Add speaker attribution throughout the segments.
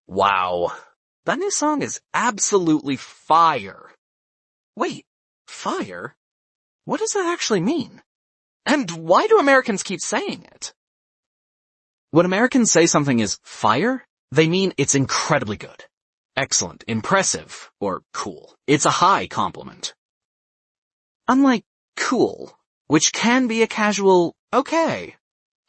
Speaker 1: Wow. That new song is absolutely fire. Wait, fire? What does that actually mean? And why do Americans keep saying it? When Americans say something is fire, they mean it's incredibly good. Excellent, impressive, or cool. It's a high compliment. Unlike cool, which can be a casual, okay.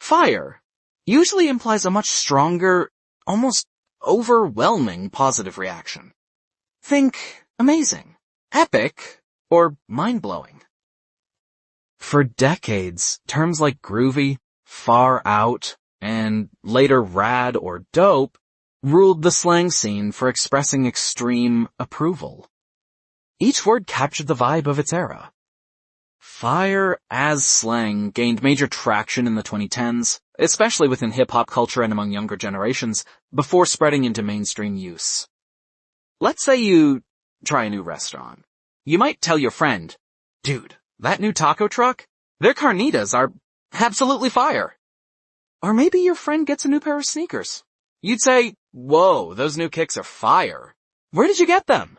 Speaker 1: Fire usually implies a much stronger, almost overwhelming positive reaction. Think amazing, epic, or mind-blowing. For decades, terms like groovy, far out, and later rad or dope ruled the slang scene for expressing extreme approval. Each word captured the vibe of its era. Fire as slang gained major traction in the 2010s, especially within hip-hop culture and among younger generations, before spreading into mainstream use. Let's say you try a new restaurant. You might tell your friend, "Dude, that new taco truck? Their carnitas are absolutely fire." Or maybe your friend gets a new pair of sneakers. You'd say, "Whoa, those new kicks are fire. Where did you get them?"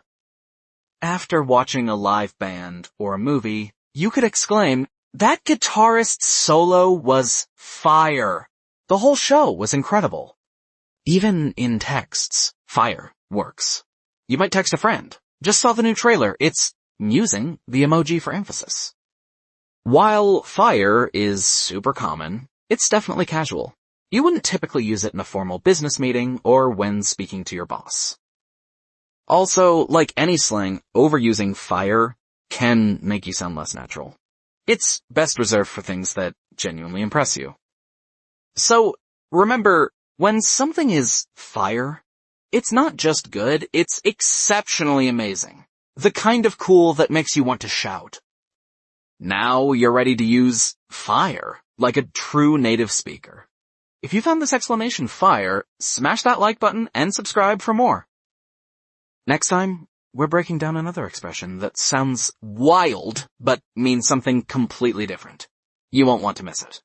Speaker 1: After watching a live band or a movie, you could exclaim, "That guitarist's solo was fire. The whole show was incredible." Even in texts, fire works. You might text a friend, "Just saw the new trailer. It's," using the emoji for emphasis. While fire is super common, it's definitely casual. You wouldn't typically use it in a formal business meeting or when speaking to your boss. Also, like any slang, overusing fire can make you sound less natural. It's best reserved for things that genuinely impress you. So, remember, when something is fire, it's not just good, it's exceptionally amazing. The kind of cool that makes you want to shout. Now you're ready to use fire like a true native speaker. If you found this explanation fire, smash that like button and subscribe for more. Next time, we're breaking down another expression that sounds wild, but means something completely different. You won't want to miss it.